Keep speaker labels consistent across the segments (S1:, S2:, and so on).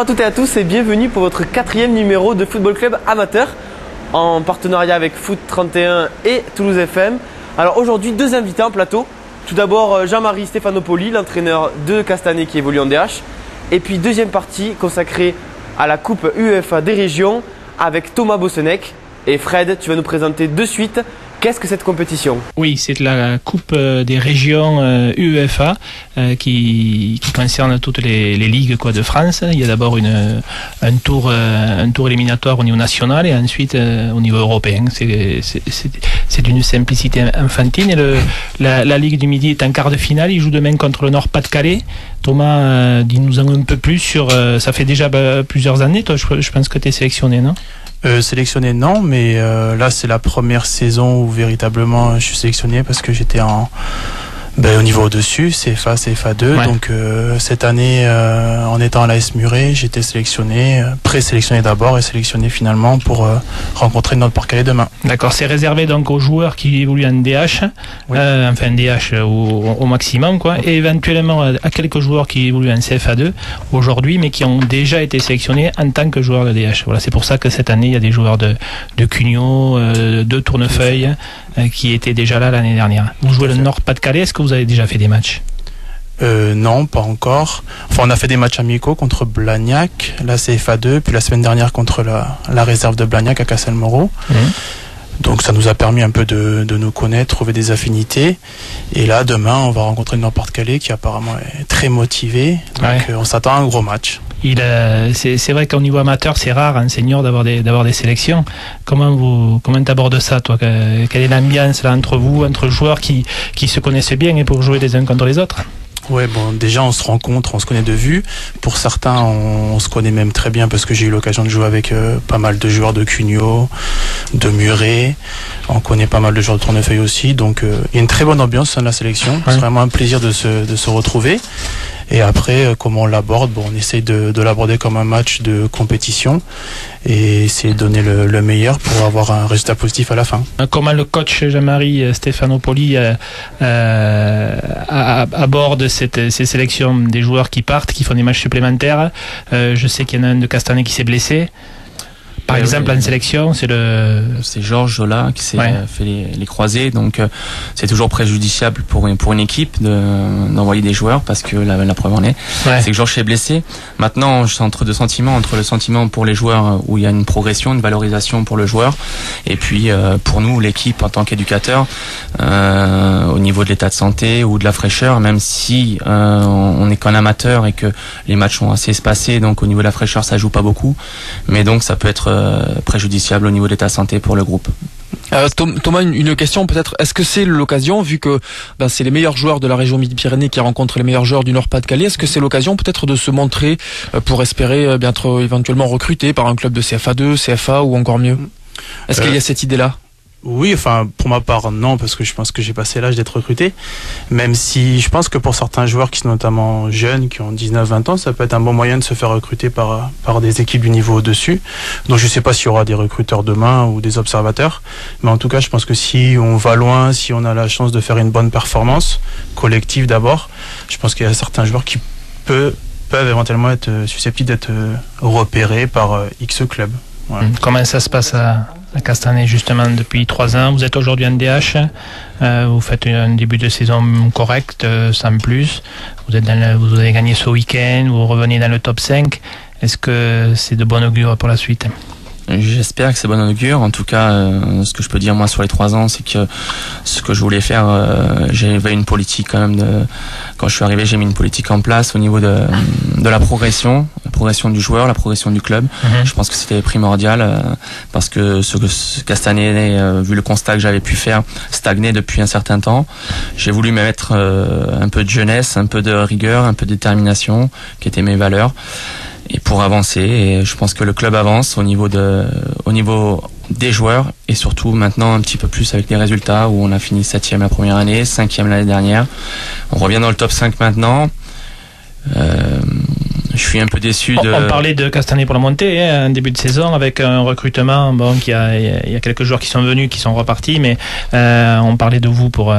S1: Bonjour à toutes et à tous et bienvenue pour votre 4e numéro de Football Club Amateur en partenariat avec Foot 31 et Toulouse FM. Alors aujourd'hui, deux invités en plateau. Tout d'abord Jean-Marie Stéphanopoli, l'entraîneur de Castanet qui évolue en DH. Et puis deuxième partie consacrée à la Coupe UEFA des régions avec Thomas Bossenec. Et Fred, tu vas nous présenter de suite qu'est-ce que cette compétition?
S2: Oui, c'est la Coupe des régions UEFA qui concerne toutes les ligues de France. Il y a d'abord un tour éliminatoire au niveau national et ensuite au niveau européen. C'est d'une simplicité infantile. Et la Ligue du Midi est en quart de finale. Il joue demain contre le Nord-Pas-de-Calais. Thomas, dis-nous un peu plus sur... ça fait déjà plusieurs années, toi, je pense que tu es sélectionné, non?
S3: Sélectionné non, mais là c'est la première saison où véritablement je suis sélectionné parce que j'étais au niveau au-dessus, CFA, CFA2. Ouais. Donc cette année, en étant à l'AS Muret, j'étais sélectionné, présélectionné d'abord et sélectionné finalement pour rencontrer notre Nord-Pas-de-Calais demain.
S2: D'accord, c'est réservé donc aux joueurs qui évoluent en DH, oui. Enfin DH au maximum, quoi, et éventuellement à quelques joueurs qui évoluent en CFA2 aujourd'hui, mais qui ont déjà été sélectionnés en tant que joueurs de DH. Voilà, c'est pour ça que cette année, il y a des joueurs de Cugnot, de Tournefeuille, qui étaient déjà là l'année dernière. Vous jouez le Nord-Pas-de-Calais, est-ce que vous avez déjà fait des matchs?
S3: Non, pas encore. Enfin, on a fait des matchs amicaux contre Blagnac, la CFA2, puis la semaine dernière contre la réserve de Blagnac à Castelmoreau. Donc ça nous a permis un peu de nous connaître, trouver des affinités. Et là, demain, on va rencontrer le Nord-Pas-de-Calais qui apparemment est très motivé. Donc on s'attend à un gros match.
S2: C'est vrai qu'au niveau amateur, c'est rare en senior d'avoir des sélections. Comment t'abordes ça, toi? Quelle est l'ambiance là entre vous, entre joueurs qui se connaissent bien et pour jouer les uns contre les autres?
S3: Ouais, bon, déjà on se rencontre, on se connaît de vue. Pour certains, on se connaît même très bien parce que j'ai eu l'occasion de jouer avec pas mal de joueurs de Cugnot, de Muret. On connaît pas mal de joueurs de Tournefeuille aussi. Donc il y a une très bonne ambiance dans la sélection. Ouais. C'est vraiment un plaisir de se retrouver. Et après, comment on l'aborde? Bon, on essaye de l'aborder comme un match de compétition et essayer de donner le meilleur pour avoir un résultat positif à la fin.
S2: Comment le coach Jean-Marie Stéphanopoli aborde ces sélections des joueurs qui partent, qui font des matchs supplémentaires? Je sais qu'il y en a un de Castanet qui s'est blessé. Par exemple, en sélection,
S4: c'est Georges Jola qui s'est fait les croisés, donc c'est toujours préjudiciable pour une équipe d'envoyer des joueurs parce que la preuve en est, c'est que Georges s'est blessé. Maintenant, je suis entre deux sentiments, entre le sentiment pour les joueurs où il y a une progression, une valorisation pour le joueur, et puis pour nous, l'équipe en tant qu'éducateur, au niveau de l'état de santé ou de la fraîcheur, même si on est qu'un amateur et que les matchs sont assez espacés, donc au niveau de la fraîcheur, ça joue pas beaucoup, mais donc ça peut être préjudiciable au niveau de l'état de santé pour le groupe.
S5: Thomas, une question peut-être. Est-ce que c'est l'occasion, vu que c'est les meilleurs joueurs de la région Midi-Pyrénées qui rencontrent les meilleurs joueurs du Nord-Pas-de-Calais, est-ce que c'est l'occasion peut-être de se montrer pour espérer être éventuellement recruté par un club de CFA2, CFA ou encore mieux? Est-ce qu'il y a cette idée-là?
S3: Oui, enfin, pour ma part, non, parce que je pense que j'ai passé l'âge d'être recruté. Même si je pense que pour certains joueurs qui sont notamment jeunes, qui ont 19-20 ans, ça peut être un bon moyen de se faire recruter par des équipes du niveau au-dessus. Donc je sais pas s'il y aura des recruteurs demain ou des observateurs. Mais en tout cas, je pense que si on va loin, si on a la chance de faire une bonne performance, collective d'abord, je pense qu'il y a certains joueurs qui peuvent éventuellement être susceptibles d'être repérés par X club. Voilà.
S2: Comment ça se passe à Castanet justement depuis 3 ans? Vous êtes aujourd'hui en DH, vous faites un début de saison correct, sans plus. Vous avez gagné ce week-end, vous revenez dans le top 5. Est-ce que c'est de bon augure pour la suite?
S4: J'espère que c'est bon augure. En tout cas, ce que je peux dire moi sur les 3 ans, c'est que ce que je voulais faire, j'avais une politique quand même quand je suis arrivé, j'ai mis une politique en place au niveau de la progression du joueur, la progression du club. Je pense que c'était primordial parce que ce Castanet, vu le constat que j'avais pu faire, stagnait depuis un certain temps. J'ai voulu mettre un peu de jeunesse, un peu de rigueur, un peu de détermination, qui étaient mes valeurs. Et pour avancer, et je pense que le club avance au niveau des joueurs et surtout maintenant un petit peu plus avec les résultats où on a fini 7e la première année, 5e l'année dernière. On revient dans le top 5 maintenant. Je suis un peu déçu de...
S2: On parlait de Castanet pour la montée, en début de saison, avec un recrutement. Bon, il y a quelques joueurs qui sont venus, qui sont repartis, mais on parlait de vous pour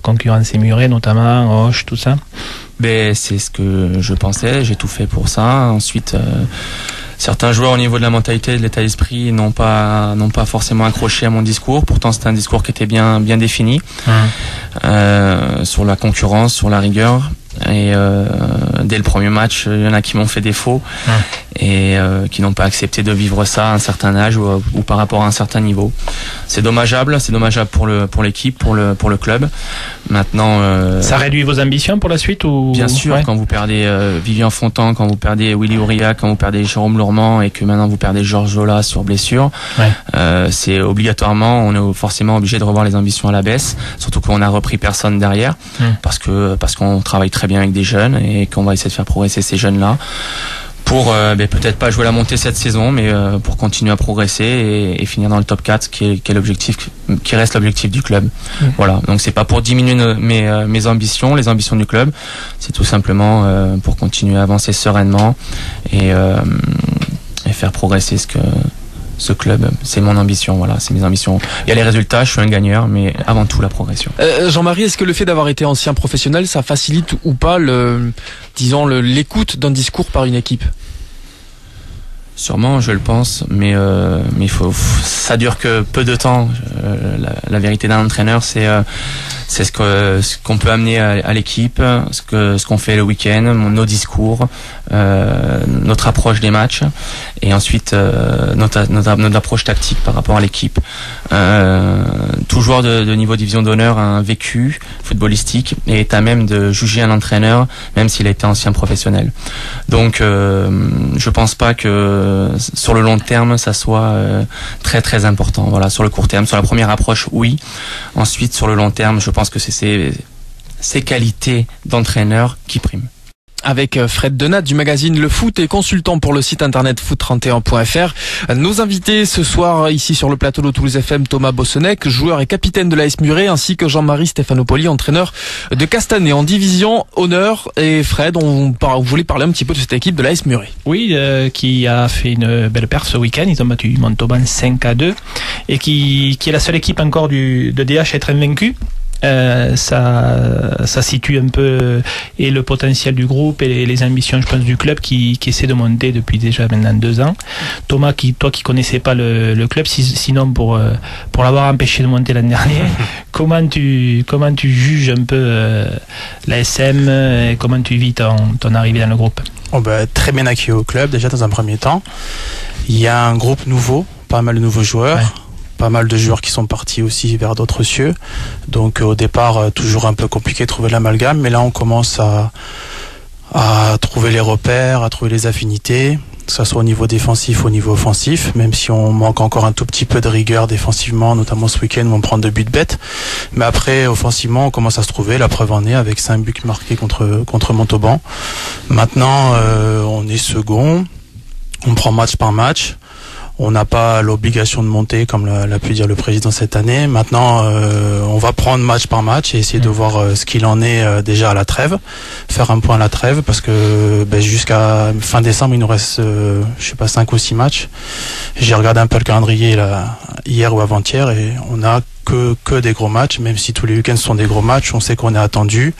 S2: concurrencer Muret, notamment, Hoche, tout ça.
S4: Ben, c'est ce que je pensais, j'ai tout fait pour ça. Ensuite, certains joueurs au niveau de la mentalité, de l'état d'esprit n'ont pas forcément accroché à mon discours. Pourtant, c'était un discours qui était bien défini, sur la concurrence, sur la rigueur. Et dès le premier match, il y en a qui m'ont fait défaut et qui n'ont pas accepté de vivre ça à un certain âge ou par rapport à un certain niveau. C'est dommageable pour l'équipe, pour le club. Maintenant,
S2: ça réduit vos ambitions pour la suite ou...
S4: Bien sûr, quand vous perdez Vivian Fontan, quand vous perdez Willy Aurillac, quand vous perdez Jérôme Lourmand et que maintenant vous perdez Georges Zola sur blessure, c'est obligatoirement, on est forcément obligé de revoir les ambitions à la baisse. Surtout qu'on a repris personne derrière, parce qu'on travaille très bien avec des jeunes et qu'on va essayer de faire progresser ces jeunes-là pour peut-être pas jouer la montée cette saison, mais pour continuer à progresser et finir dans le top 4, qui est l'objectif, qui reste l'objectif du club. Voilà, donc c'est pas pour diminuer mes ambitions, les ambitions du club, c'est tout simplement pour continuer à avancer sereinement et faire progresser ce club. C'est mon ambition, voilà, c'est mes ambitions. Il y a les résultats, je suis un gagneur, mais avant tout la progression.
S5: Jean-Marie, est-ce que le fait d'avoir été ancien professionnel, ça facilite ou pas l'écoute d'un discours par une équipe?
S4: Sûrement, je le pense, mais ça dure que peu de temps. La vérité d'un entraîneur, c'est ce qu'on peut amener à l'équipe, ce qu'on fait le week-end, nos discours, notre approche des matchs, et ensuite notre approche tactique par rapport à l'équipe. Tout joueur de niveau division d'honneur a un vécu footballistique et est à même de juger un entraîneur, même s'il a été ancien professionnel. Donc, je pense pas que sur le long terme ça soit très très important. Voilà, sur le court terme, sur la première approche, oui. Ensuite, sur le long terme, je pense que c'est ces qualités d'entraîneur qui priment.
S5: Avec Fred Denat du magazine Le Foot et consultant pour le site internet foot31.fr. Nos invités ce soir ici sur le plateau de Toulouse FM, Thomas Bossenec, joueur et capitaine de l'AS Muret, ainsi que Jean-Marie Stéphanopoli, entraîneur de Castanet en division honneur. Et Fred, on voulait parler un petit peu de cette équipe de l'AS Muret.
S2: Oui, qui a fait une belle perf ce week-end. Ils ont battu Montauban 5-2 et qui est la seule équipe encore de DH à être invaincue. Ça situe un peu et le potentiel du groupe et les ambitions, je pense, du club qui essaie de monter depuis déjà maintenant 2 ans. Thomas, toi qui connaissais pas le club, sinon pour l'avoir empêché de monter l'année dernière, comment tu juges un peu l'ASM et comment tu vis ton arrivée dans le groupe?
S3: Très bien accueilli au club déjà dans un premier temps. Il y a un groupe nouveau, pas mal de nouveaux joueurs. Pas mal de joueurs qui sont partis aussi vers d'autres cieux. Donc au départ, toujours un peu compliqué de trouver l'amalgame, mais là on commence à trouver les repères, à trouver les affinités, que ce soit au niveau défensif, au niveau offensif, même si on manque encore un tout petit peu de rigueur défensivement, notamment ce week-end où on prend 2 buts bêtes. Mais après, offensivement, on commence à se trouver, la preuve en est, avec 5 buts marqués contre Montauban. Maintenant, on est second, on prend match par match. On n'a pas l'obligation de monter, comme l'a pu dire le président cette année. Maintenant, on va prendre match par match et essayer de voir ce qu'il en est déjà à la trêve. Faire un point à la trêve, parce que jusqu'à fin décembre, il nous reste, 5 ou 6 matchs. J'ai regardé un peu le calendrier là, hier ou avant-hier et on a que des gros matchs, même si tous les week-ends sont des gros matchs. On sait qu'on est attendu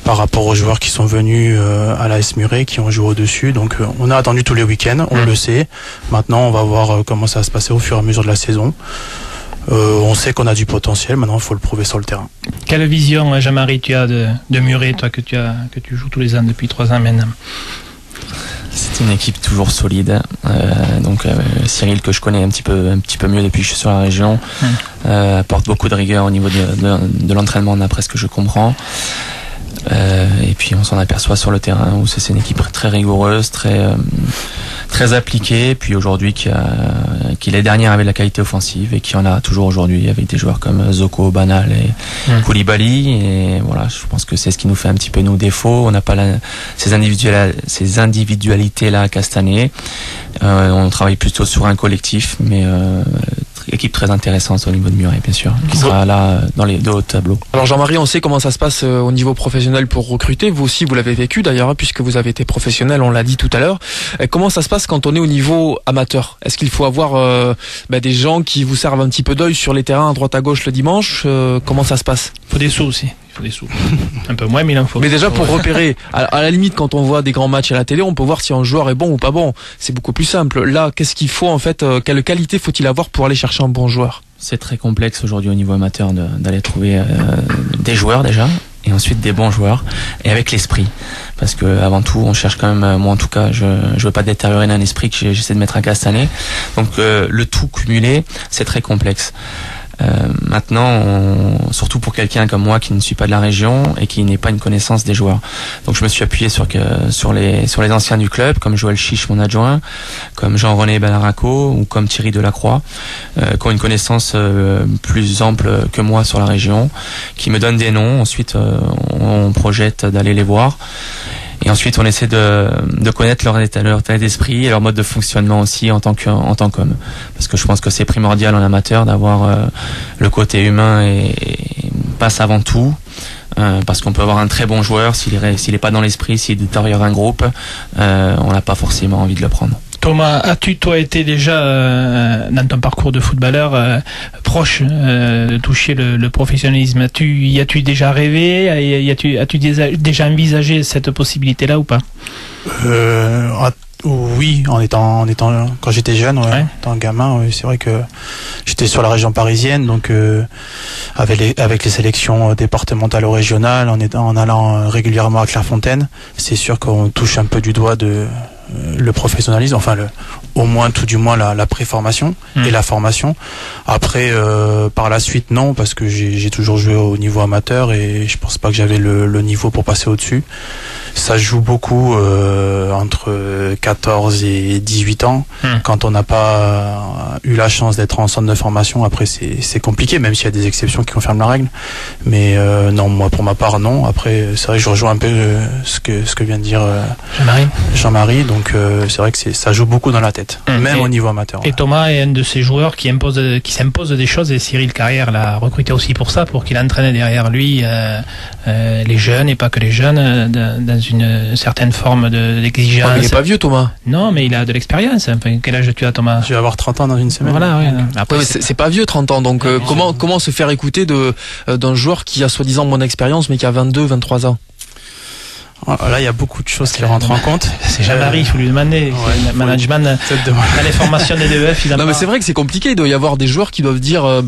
S3: par rapport aux joueurs qui sont venus à l'AS Muret, qui ont joué au-dessus. Donc on a attendu tous les week-ends, on le sait. Maintenant, on va voir comment ça va se passer au fur et à mesure de la saison. On sait qu'on a du potentiel, maintenant il faut le prouver sur le terrain.
S2: Quelle vision, Jean-Marie, tu as de Muret, toi que tu joues tous les ans depuis 3 ans maintenant?
S4: C'est une équipe toujours solide. Cyril, que je connais un petit peu mieux depuis que je suis sur la région, apporte beaucoup de rigueur au niveau de l'entraînement, d'après ce que je comprends. Et puis on s'en aperçoit sur le terrain où c'est une équipe très rigoureuse, très appliquée, puis aujourd'hui qui l'année dernière avait de la qualité offensive et qui en a toujours aujourd'hui avec des joueurs comme Zoko, Banal et Koulibaly. Et voilà, je pense que c'est ce qui nous fait un petit peu nos défauts. On n'a pas ces individualités là à Castanet. On travaille plutôt sur un collectif, mais équipe très intéressante au niveau de Muret, bien sûr, qui sera là dans les deux hauts tableaux.
S5: Alors Jean-Marie, on sait comment ça se passe au niveau professionnel pour recruter. Vous aussi, vous l'avez vécu d'ailleurs, puisque vous avez été professionnel, on l'a dit tout à l'heure. Comment ça se passe quand on est au niveau amateur? Est-ce qu'il faut avoir des gens qui vous servent un petit peu d'œil sur les terrains à droite à gauche le dimanche? Comment ça se passe?
S2: Il faut des sous aussi. Il faut des sous. Un peu moins, mais il en faut.
S5: Mais déjà pour repérer, à la limite, quand on voit des grands matchs à la télé, on peut voir si un joueur est bon ou pas bon. C'est beaucoup plus simple. Là, qu'est-ce qu'il faut en fait? Quelle qualité faut-il avoir pour aller chercher un bon joueur?
S4: C'est très complexe aujourd'hui au niveau amateur d'aller trouver des joueurs déjà, et ensuite des bons joueurs, et avec l'esprit. Parce que avant tout, on cherche quand même, moi en tout cas, je veux pas détériorer un esprit que j'essaie de mettre à Castanet. Donc le tout cumulé, c'est très complexe. Maintenant, surtout pour quelqu'un comme moi qui ne suis pas de la région et qui n'ait pas une connaissance des joueurs. Donc je me suis appuyé sur les anciens du club, comme Joël Chiche, mon adjoint, comme Jean-René Benaraco ou comme Thierry Delacroix, qui ont une connaissance plus ample que moi sur la région, qui me donnent des noms. Ensuite, on projette d'aller les voir. Et ensuite, on essaie de connaître leur état d'esprit et leur mode de fonctionnement aussi en tant qu'homme. Parce que je pense que c'est primordial en amateur d'avoir le côté humain et passe avant tout. Parce qu'on peut avoir un très bon joueur, s'il est pas dans l'esprit, s'il est derrière un groupe, on n'a pas forcément envie de le prendre.
S2: Thomas, as-tu toi été déjà dans ton parcours de footballeur proche de toucher le professionnalisme? Y as-tu déjà rêvé? As-tu déjà envisagé cette possibilité-là ou pas?
S3: Oui, quand j'étais jeune, étant gamin, c'est vrai que j'étais sur la région parisienne, donc avec les sélections départementales ou régionales, en allant régulièrement à Clairefontaine, c'est sûr qu'on touche un peu du doigt le professionnalisme, enfin au moins tout du moins la préformation et la formation. Après par la suite non, parce que j'ai toujours joué au niveau amateur et je pense pas que j'avais le niveau pour passer au-dessus. Ça joue beaucoup entre 14 et 18 ans. Quand on n'a pas eu la chance d'être en centre de formation, après c'est compliqué, même s'il y a des exceptions qui confirment la règle. Mais non, moi pour ma part non. Après c'est vrai que je rejoins un peu ce que vient de dire Jean-Marie. Donc c'est vrai que ça joue beaucoup dans la tête, même au niveau amateur.
S2: Et Thomas est un de ces joueurs qui s'impose des choses, et Cyril Carrière l'a recruté aussi pour ça, pour qu'il entraîne derrière lui les jeunes, et pas que les jeunes, dans une certaine forme d'exigence.
S5: Il n'est pas vieux, Thomas.
S2: Non, mais il a de l'expérience. Enfin, quel âge tu as, Thomas?
S3: Je vais avoir 30 ans dans une semaine.
S2: Voilà, oui.
S5: Après, c'est pas vieux, 30 ans. Donc comment se faire écouter d'un joueur qui a soi-disant moins d'expérience mais qui a 22, 23 ans?
S3: Là, il y a beaucoup de choses qui rentrent en compte.
S2: C'est Jean-Marie, il faut lui demander. Le management, dans les formations des DEF,
S5: non, mais c'est vrai que c'est compliqué. Il doit y avoir des joueurs qui doivent dire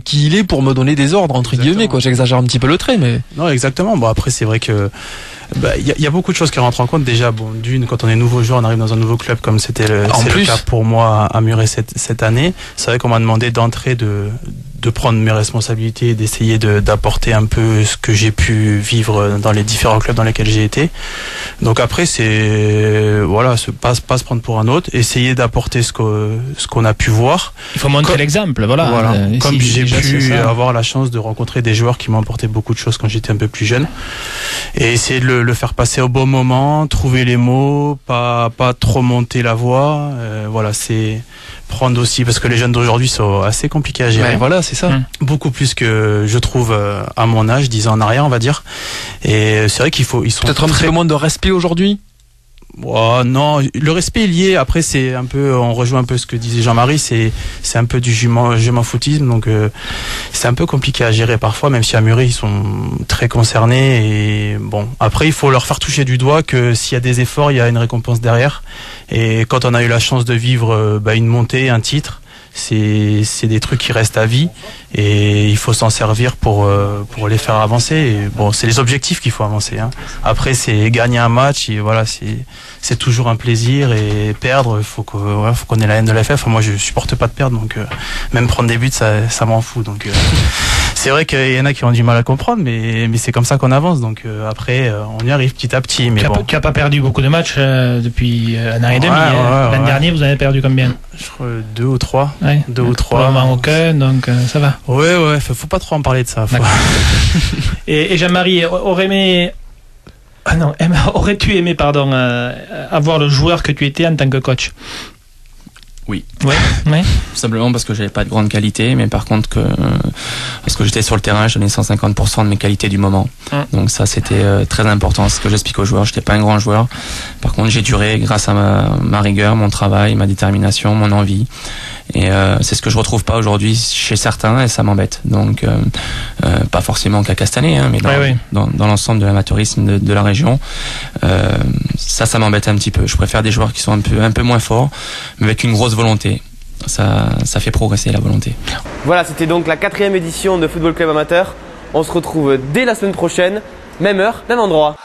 S5: qui il est pour me donner des ordres, entre guillemets, quoi. J'exagère un petit peu le trait, mais.
S3: Non, exactement. Bon, après, c'est vrai que y a beaucoup de choses qui rentrent en compte. Déjà, bon, quand on est nouveau joueur, on arrive dans un nouveau club comme c'était le cas pour moi à Muret cette année. C'est vrai qu'on m'a demandé d'entrer de prendre mes responsabilités et d'essayer d'apporter un peu ce que j'ai pu vivre dans les différents clubs dans lesquels j'ai été. Donc après, c'est pas se prendre pour un autre, essayer d'apporter ce qu'on a pu voir.
S2: Il faut montrer l'exemple, voilà.
S3: Comme j'ai pu avoir la chance de rencontrer des joueurs qui m'ont apporté beaucoup de choses quand j'étais un peu plus jeune, et essayer de le faire passer au bon moment, trouver les mots, pas trop monter la voix. C'est prendre aussi, parce que les jeunes d'aujourd'hui sont assez compliqués à gérer.
S5: Voilà, c'est ça.
S3: Beaucoup plus que je trouve à mon âge, 10 ans en arrière, on va dire. Et c'est vrai ils sont
S5: peut-être un petit peu moins de respect aujourd'hui.
S3: Oh, non, le respect est lié. Après, c'est un peu, on rejoint un peu ce que disait Jean-Marie. C'est un peu du jument footisme, donc c'est un peu compliqué à gérer parfois. Même si à Muret ils sont très concernés. Et bon, après, il faut leur faire toucher du doigt que s'il y a des efforts, il y a une récompense derrière. Et quand on a eu la chance de vivre une montée, un titre, c'est des trucs qui restent à vie, et il faut s'en servir pour les faire avancer. Et bon, c'est les objectifs qu'il faut avancer, hein. Après, c'est gagner un match, et voilà, c'est toujours un plaisir, et perdre, faut qu'on ait la haine de la FF. Moi, je supporte pas de perdre, donc même prendre des buts, ça m'en fout. Donc c'est vrai qu'il y en a qui ont du mal à comprendre, mais c'est comme ça qu'on avance. Donc après, on y arrive petit à petit. Mais
S2: tu as pas perdu beaucoup de matchs depuis un an et demi. L'an dernier, vous avez perdu combien?
S3: Je crois 2 ou 3.
S2: Ouais.
S3: 2 ou 3.
S2: Pour le moment aucun, donc ça va.
S3: Ouais, faut pas trop en parler de ça.
S2: Et Jean-Marie, aurais-tu aimé avoir le joueur que tu étais en tant que coach?
S4: Oui.
S2: Ouais.
S4: Tout simplement parce que j'avais pas de grande qualité, mais par contre parce que j'étais sur le terrain, je donnais 150% de mes qualités du moment. Donc ça, c'était très important. C'est ce que j'explique aux joueurs. J'étais pas un grand joueur. Par contre, j'ai duré grâce à ma rigueur, mon travail, ma détermination, mon envie. Et c'est ce que je retrouve pas aujourd'hui chez certains, et ça m'embête. Donc pas forcément qu'à Castanet, hein, mais dans l'ensemble de l'amateurisme de la région, ça m'embête un petit peu. Je préfère des joueurs qui sont un peu moins forts, mais avec une grosse volonté. Ça fait progresser la volonté.
S1: Voilà, c'était donc la 4e édition de Football Club Amateur. On se retrouve dès la semaine prochaine, même heure, même endroit.